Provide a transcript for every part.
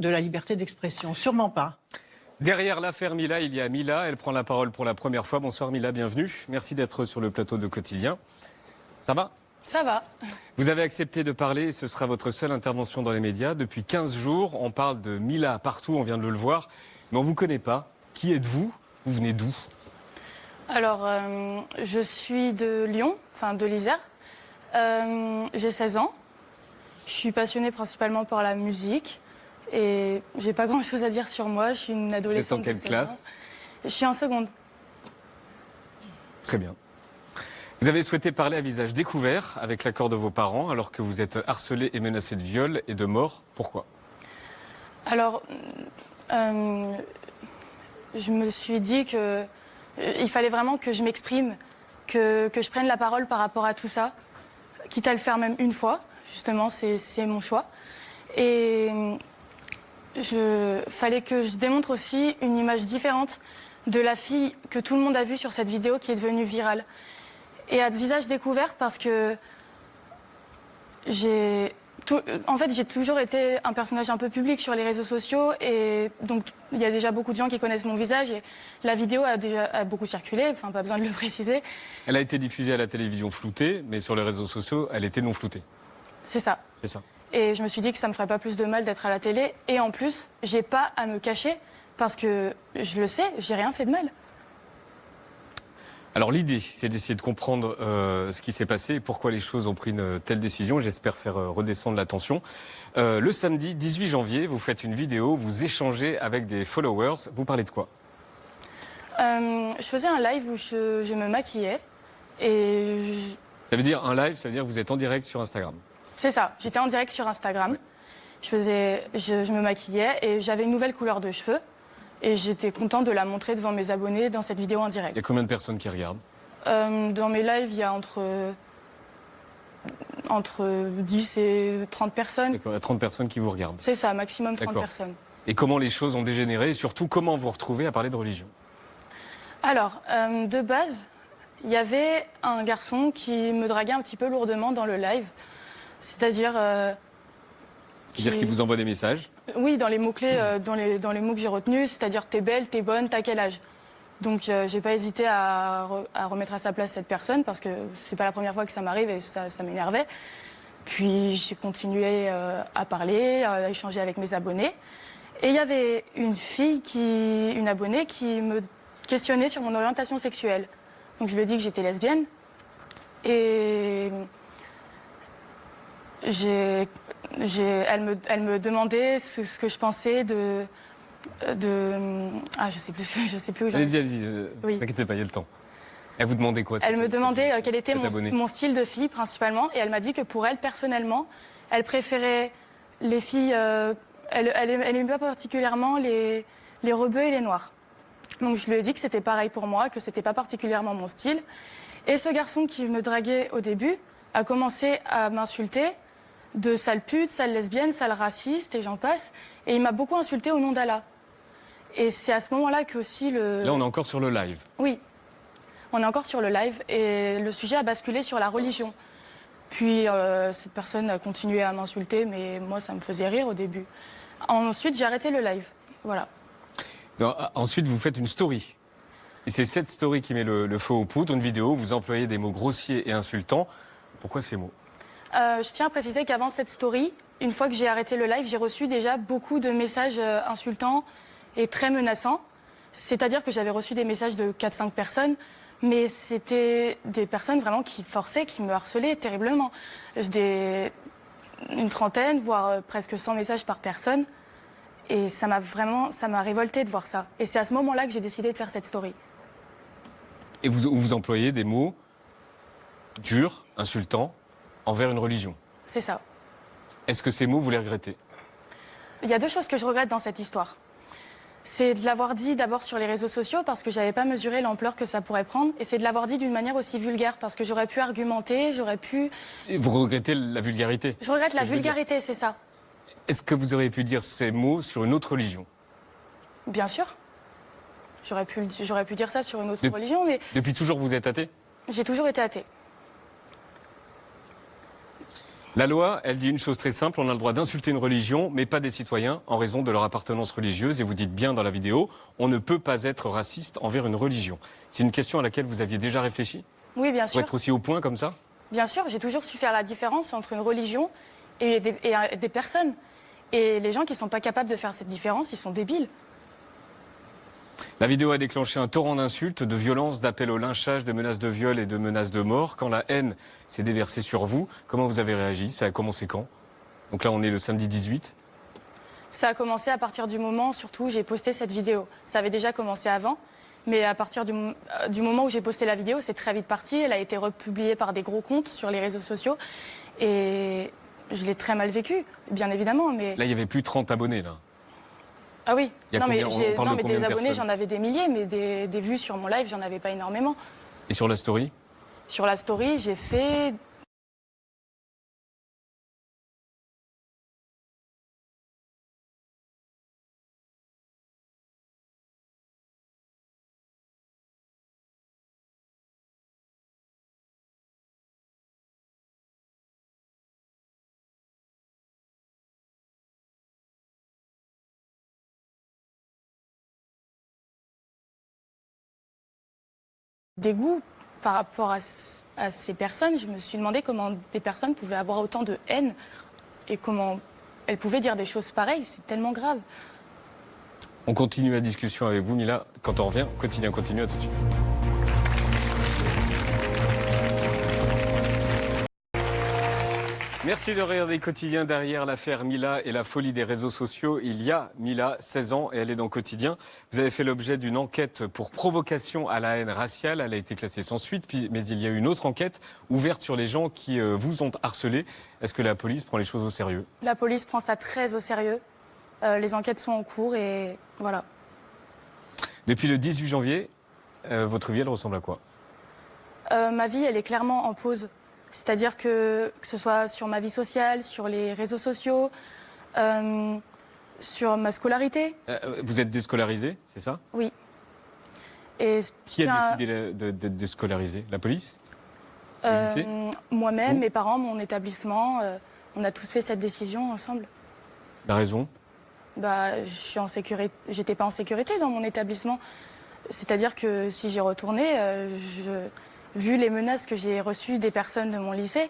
de la liberté d'expression. Sûrement pas. Derrière l'affaire Mila, il y a Mila. Elle prend la parole pour la première fois. Bonsoir Mila, bienvenue. Merci d'être sur le plateau de Quotidien. Ça va ? Ça va. Vous avez accepté de parler, ce sera votre seule intervention dans les médias. Depuis 15 jours, on parle de Mila partout, on vient de le voir. Mais on ne vous connaît pas. Qui êtes-vous ? Vous venez d'où ? Alors, je suis de Lyon, enfin de l'Isère. J'ai 16 ans. Je suis passionnée principalement par la musique. Et j'ai pas grand-chose à dire sur moi. Je suis une adolescente. Vous êtes en quelle classe ? Je suis en seconde. Très bien. Vous avez souhaité parler à visage découvert avec l'accord de vos parents alors que vous êtes harcelé et menacé de viol et de mort. Pourquoi ? Alors, je me suis dit que il fallait vraiment que je m'exprime, que je prenne la parole par rapport à tout ça, quitte à le faire même une fois. Justement, c'est mon choix. Et fallait que je démontre aussi une image différente de la fille que tout le monde a vue sur cette vidéo qui est devenue virale. Et à visage découvert parce que j'ai toujours été un personnage un peu public sur les réseaux sociaux et donc il y a déjà beaucoup de gens qui connaissent mon visage et la vidéo a beaucoup circulé, enfin pas besoin de le préciser. Elle a été diffusée à la télévision floutée, mais sur les réseaux sociaux, elle était non floutée. C'est ça. C'est ça. Et je me suis dit que ça me ferait pas plus de mal d'être à la télé et en plus, j'ai pas à me cacher parce que je le sais, j'ai rien fait de mal. Alors l'idée, c'est d'essayer de comprendre ce qui s'est passé et pourquoi les choses ont pris une telle décision. J'espère faire redescendre la tension. Le samedi 18 janvier, vous faites une vidéo, vous échangez avec des followers. Vous parlez de quoi ? Je faisais un live où je me maquillais et Ça veut dire un live, ça veut dire que vous êtes en direct sur Instagram. C'est ça, j'étais en direct sur Instagram. Ouais. Je me maquillais et j'avais une nouvelle couleur de cheveux. Et j'étais contente de la montrer devant mes abonnés dans cette vidéo en direct. Il y a combien de personnes qui regardent ? Dans mes lives, il y a entre 10 et 30 personnes. D'accord, il y a 30 personnes qui vous regardent. C'est ça, maximum 30 personnes. Et comment les choses ont dégénéré et surtout comment vous retrouvez à parler de religion ? Alors, de base, il y avait un garçon qui me draguait un petit peu lourdement dans le live. C'est-à-dire... C'est-à-dire qu'il vous envoie des messages ? Oui, dans les mots-clés, dans les mots que j'ai retenus, c'est-à-dire t'es belle, t'es bonne, t'as quel âge. Donc j'ai pas hésité à remettre à sa place cette personne parce que c'est pas la première fois que ça m'arrive et ça m'énervait. Puis j'ai continué à parler, à échanger avec mes abonnés. Et il y avait une abonnée qui me questionnait sur mon orientation sexuelle. Donc je lui ai dit que j'étais lesbienne. Et elle me demandait ce que je pensais de je sais plus où j'en Allez-y, Oui. Ne vous inquiétez pas, il y a le temps. Elle vous demandait quoi ? Elle me demandait quel était mon style de fille principalement et elle m'a dit que pour elle personnellement, elle préférait les filles, elle aimait pas particulièrement les rebeux et les noirs. Donc je lui ai dit que c'était pareil pour moi, que c'était pas particulièrement mon style. Et ce garçon qui me draguait au début a commencé à m'insulter de sale pute, sale lesbienne, sale raciste et j'en passe. Et il m'a beaucoup insulté au nom d'Allah. Et c'est à ce moment-là que aussi Là, on est encore sur le live. Oui, on est encore sur le live et le sujet a basculé sur la religion. Puis cette personne a continué à m'insulter, mais moi, ça me faisait rire au début. Ensuite, j'ai arrêté le live. Voilà. Donc, ensuite, vous faites une story. Et c'est cette story qui met le feu aux poudres, une vidéo où vous employez des mots grossiers et insultants. Pourquoi ces mots ? Je tiens à préciser qu'avant cette story, une fois que j'ai arrêté le live, j'ai reçu déjà beaucoup de messages insultants et très menaçants. C'est-à-dire que j'avais reçu des messages de 4-5 personnes, mais c'était des personnes vraiment qui forçaient, qui me harcelaient terriblement. Une trentaine, voire presque 100 messages par personne. Et ça m'a révoltée de voir ça. Et c'est à ce moment-là que j'ai décidé de faire cette story. Et vous employez des mots durs, insultants, envers une religion. C'est ça. Est-ce que ces mots, vous les regrettez ? Il y a deux choses que je regrette dans cette histoire. C'est de l'avoir dit d'abord sur les réseaux sociaux parce que je n'avais pas mesuré l'ampleur que ça pourrait prendre. Et c'est de l'avoir dit d'une manière aussi vulgaire parce que j'aurais pu argumenter, j'aurais pu... Vous regrettez la vulgarité ? Je regrette la vulgarité, c'est ça. Est-ce que vous auriez pu dire ces mots sur une autre religion ? Bien sûr. J'aurais pu dire ça sur une autre religion, mais... Depuis toujours, vous êtes athée ? J'ai toujours été athée. La loi, elle dit une chose très simple, on a le droit d'insulter une religion, mais pas des citoyens, en raison de leur appartenance religieuse. Et vous dites bien dans la vidéo, on ne peut pas être raciste envers une religion. C'est une question à laquelle vous aviez déjà réfléchi? Oui, bien sûr. Pour être aussi au point comme ça? Bien sûr, j'ai toujours su faire la différence entre une religion et des personnes. Et les gens qui ne sont pas capables de faire cette différence, ils sont débiles. La vidéo a déclenché un torrent d'insultes, de violences, d'appels au lynchage, de menaces de viol et de menaces de mort. Quand la haine s'est déversée sur vous, comment vous avez réagi? Ça a commencé quand? Donc là, on est le samedi 18. Ça a commencé à partir du moment, surtout, où j'ai posté cette vidéo. Ça avait déjà commencé avant, mais à partir du moment où j'ai posté la vidéo, c'est très vite parti. Elle a été republiée par des gros comptes sur les réseaux sociaux. Et je l'ai très mal vécu, bien évidemment. Mais... Là, il y avait plus de 30 abonnés, là. Ah oui, non mais, des abonnés, personnes? j'en avais des milliers, mais des vues sur mon live, j'en avais pas énormément. Et sur la story? Sur la story, j'ai fait... dégoût par rapport à ces personnes. Je me suis demandé comment des personnes pouvaient avoir autant de haine et comment elles pouvaient dire des choses pareilles. C'est tellement grave. On continue la discussion avec vous, Mila. Quand on revient, Quotidien continue, à tout de suite. Merci de regarder Quotidien. Derrière l'affaire Mila et la folie des réseaux sociaux, il y a Mila, 16 ans, et elle est dans Quotidien. Vous avez fait l'objet d'une enquête pour provocation à la haine raciale. Elle a été classée sans suite, mais il y a eu une autre enquête ouverte sur les gens qui vous ont harcelé. Est-ce que la police prend les choses au sérieux? La police prend ça très au sérieux. Les enquêtes sont en cours et voilà. Depuis le 18 janvier, votre vie, elle ressemble à quoi? Ma vie, elle est clairement en pause. C'est-à-dire que ce soit sur ma vie sociale, sur les réseaux sociaux, sur ma scolarité. Vous êtes déscolarisé, c'est ça? Oui. Et qui a décidé d'être déscolarisé? La police? Moi-même, mes parents, mon établissement, on a tous fait cette décision ensemble. La raison? Je suis en sécurité. J'étais pas en sécurité dans mon établissement. C'est-à-dire que si j'y retournais, vu les menaces que j'ai reçues des personnes de mon lycée,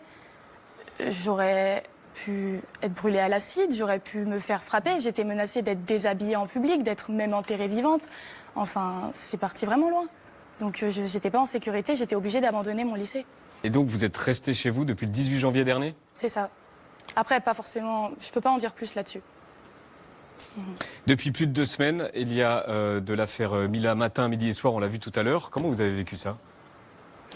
j'aurais pu être brûlée à l'acide, j'aurais pu me faire frapper. J'étais menacée d'être déshabillée en public, d'être même enterrée vivante. Enfin, c'est parti vraiment loin. Donc je n'étais pas en sécurité, j'étais obligée d'abandonner mon lycée. Et donc vous êtes restée chez vous depuis le 18 janvier dernier? C'est ça. Après, pas forcément... Je peux pas en dire plus là-dessus. Depuis plus de 2 semaines, il y a de l'affaire Mila matin, midi et soir, on l'a vu tout à l'heure. Comment vous avez vécu ça?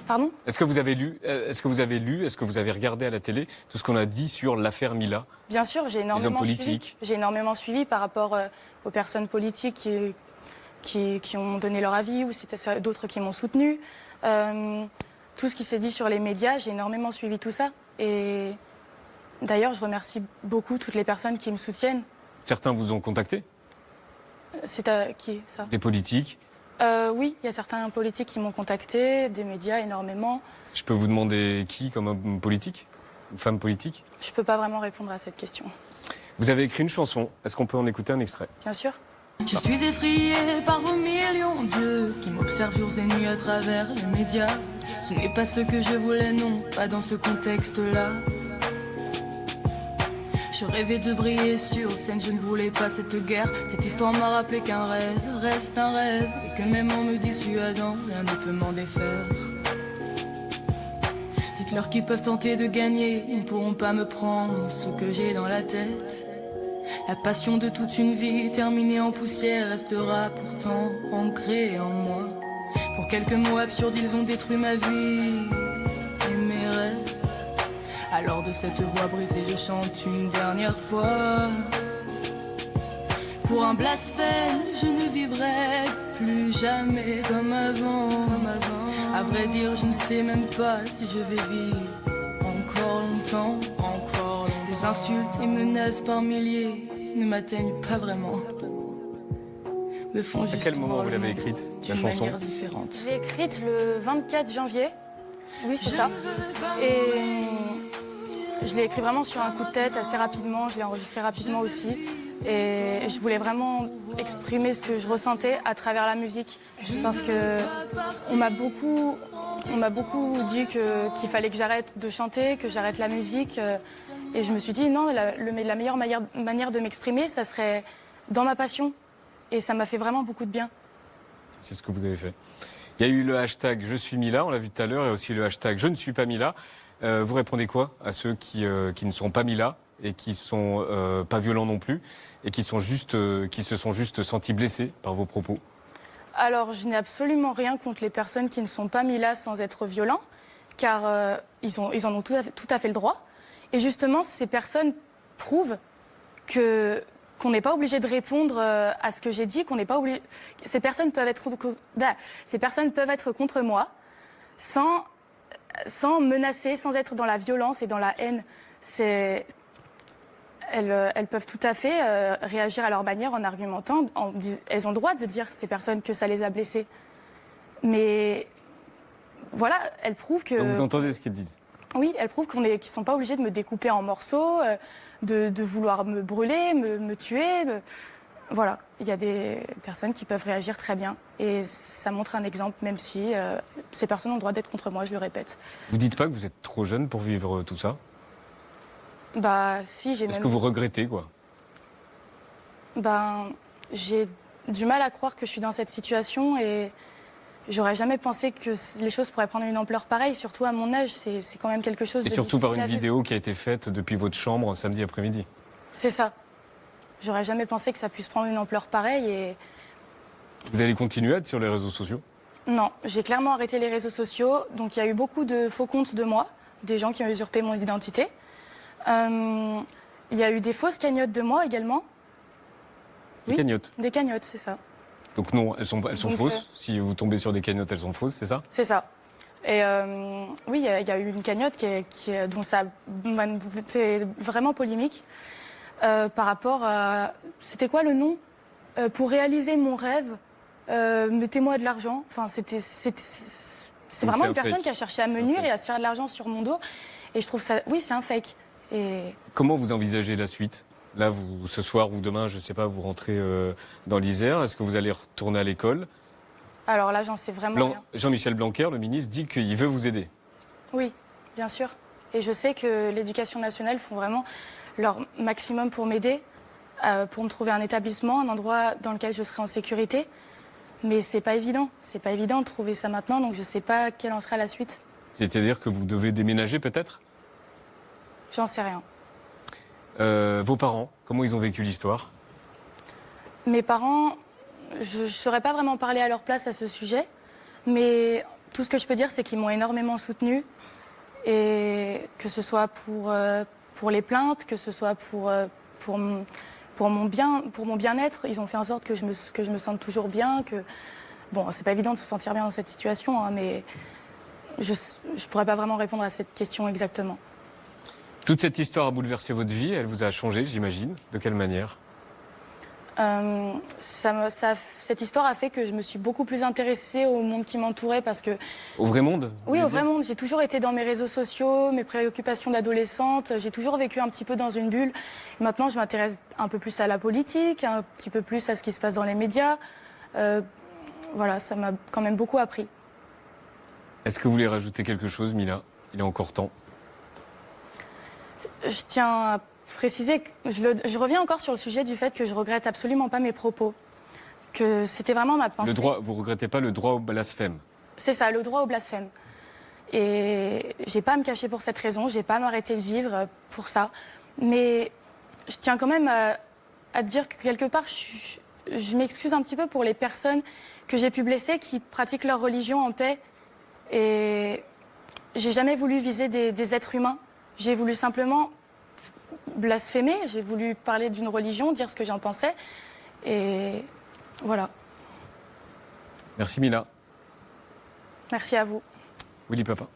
Pardon? Est-ce que vous avez lu, est-ce que vous avez regardé à la télé tout ce qu'on a dit sur l'affaire Mila? Bien sûr, j'ai énormément suivi. J'ai énormément suivi par rapport aux personnes politiques qui ont donné leur avis ou c'était d'autres qui m'ont soutenu. Tout ce qui s'est dit sur les médias, j'ai énormément suivi tout ça. Et d'ailleurs, je remercie beaucoup toutes les personnes qui me soutiennent. Certains vous ont contacté? C'est à qui, ça? Des politiques? Oui, il y a certains politiques qui m'ont contacté, des médias énormément. Je peux vous demander qui comme homme politique? Une femme politique? Je ne peux pas vraiment répondre à cette question. Vous avez écrit une chanson. Est-ce qu'on peut en écouter un extrait? Bien sûr. Je suis effrayée par vos millions d'yeux qui m'observent jour et nuit à travers les médias. Ce n'est pas ce que je voulais, non, pas dans ce contexte-là. Je rêvais de briller sur scène, je ne voulais pas cette guerre. Cette histoire m'a rappelé qu'un rêve reste un rêve et que même en me dissuadant, rien ne peut m'en défaire. Dites-leur qu'ils peuvent tenter de gagner, ils ne pourront pas me prendre ce que j'ai dans la tête. La passion de toute une vie terminée en poussière restera pourtant ancrée en moi. Pour quelques mots absurdes, ils ont détruit ma vie et mes rêves. Alors de cette voix brisée, je chante une dernière fois. Pour un blasphème, je ne vivrai plus jamais comme avant. À vrai dire, je ne sais même pas si je vais vivre encore longtemps. Les insultes et menaces par milliers ne m'atteignent pas vraiment. Me font juste à quel moment vous l'avez écrite, la chanson? Différente. Je l'ai écrite le 24 janvier. Oui, c'est ça. Et Je l'ai écrit vraiment sur un coup de tête, assez rapidement. Je l'ai enregistré rapidement aussi. Et je voulais vraiment exprimer ce que je ressentais à travers la musique. Parce que on m'a beaucoup dit qu'il fallait que j'arrête de chanter, que j'arrête la musique. Et je me suis dit, non, la meilleure manière de m'exprimer, ça serait dans ma passion. Et ça m'a fait vraiment beaucoup de bien. C'est ce que vous avez fait. Il y a eu le hashtag Je suis Mila, on l'a vu tout à l'heure, et aussi le hashtag Je ne suis pas Mila. Vous répondez quoi à ceux qui ne sont pas Mila et qui sont pas violents non plus et qui se sont juste sentis blessés par vos propos? Alors, je n'ai absolument rien contre les personnes qui ne sont pas Mila sans être violents, car ils en ont tout à fait le droit. Et justement, ces personnes prouvent qu'on n'est pas obligé de répondre à ce que j'ai dit, qu'on n'est pas obligé. Ces personnes peuvent être contre moi sans menacer, sans être dans la violence et dans la haine. Elles peuvent tout à fait réagir à leur manière en argumentant. Elles ont le droit de dire, ces personnes, que ça les a blessées. Mais voilà, elles prouvent que... Donc vous entendez ce qu'elles disent? Oui, elles prouvent qu'ils ne sont pas obligés de me découper en morceaux, de vouloir me brûler, me tuer. Voilà, il y a des personnes qui peuvent réagir très bien. Et ça montre un exemple, même si ces personnes ont le droit d'être contre moi, je le répète. Vous dites pas que vous êtes trop jeune pour vivre tout ça? Bah si, Est-ce que vous regrettez, quoi? Ben, j'ai du mal à croire que je suis dans cette situation et j'aurais jamais pensé que les choses pourraient prendre une ampleur pareille, surtout à mon âge, c'est quand même quelque chose de difficile. Et surtout par une vidéo qui a été faite depuis votre chambre samedi après-midi. C'est ça. J'aurais jamais pensé que ça puisse prendre une ampleur pareille et... Vous allez continuer à être sur les réseaux sociaux? Non, j'ai clairement arrêté les réseaux sociaux, donc il y a eu beaucoup de faux comptes de moi, des gens qui ont usurpé mon identité. Il y a eu des fausses cagnottes de moi également. Des cagnottes? Des cagnottes, c'est ça. Donc non, elles sont fausses. Si vous tombez sur des cagnottes, elles sont fausses, c'est ça? C'est ça. Et oui, il y a eu une cagnotte dont ça m'a fait vraiment polémique par rapport à... C'était quoi le nom? Pour réaliser mon rêve, mettez-moi de l'argent. Enfin, c'est vraiment une personne qui a cherché à me nuire et à se faire de l'argent sur mon dos. Et je trouve ça... Oui, c'est un fake. Et... Comment vous envisagez la suite? Là, ce soir ou demain, je ne sais pas, vous rentrez dans l'Isère. Est-ce que vous allez retourner à l'école? Alors là, j'en sais vraiment rien. Jean-Michel Blanquer, le ministre, dit qu'il veut vous aider. Oui, bien sûr. Et je sais que l'Éducation nationale font vraiment leur maximum pour m'aider, pour me trouver un établissement, un endroit dans lequel je serai en sécurité. Mais c'est pas évident. C'est pas évident de trouver ça maintenant, donc je ne sais pas quelle en sera la suite. C'est-à-dire que vous devez déménager peut-être? J'en sais rien. Vos parents, comment ils ont vécu l'histoire? Mes parents, je ne saurais pas vraiment parler à leur place à ce sujet, mais tout ce que je peux dire, c'est qu'ils m'ont énormément soutenue, et que ce soit pour les plaintes, que ce soit pour mon bien-être, ils ont fait en sorte que je me sente toujours bien, que bon, c'est pas évident de se sentir bien dans cette situation, hein, mais je pourrais pas vraiment répondre à cette question exactement. Toute cette histoire a bouleversé votre vie, elle vous a changé, j'imagine. De quelle manière? Cette histoire a fait que je me suis beaucoup plus intéressée au monde qui m'entourait parce que... Au vrai monde? Oui, au vrai monde. J'ai toujours été dans mes réseaux sociaux, mes préoccupations d'adolescente. J'ai toujours vécu un petit peu dans une bulle. Maintenant, je m'intéresse un peu plus à la politique, un petit peu plus à ce qui se passe dans les médias. Voilà, ça m'a quand même beaucoup appris. Est-ce que vous voulez rajouter quelque chose, Mila? Il est encore temps. Je tiens à préciser que je reviens encore sur le sujet du fait que je regrette absolument pas mes propos. Que c'était vraiment ma pensée. Vous regrettez pas le droit au blasphème? C'est ça, le droit au blasphème. Et j'ai pas à me cacher pour cette raison, j'ai pas à m'arrêter de vivre pour ça. Mais je tiens quand même à dire que quelque part, je m'excuse un petit peu pour les personnes que j'ai pu blesser qui pratiquent leur religion en paix. Et j'ai jamais voulu viser des êtres humains. J'ai voulu simplement blasphémer, j'ai voulu parler d'une religion, dire ce que j'en pensais. Et voilà. Merci Mila. Merci à vous. Willy Papa.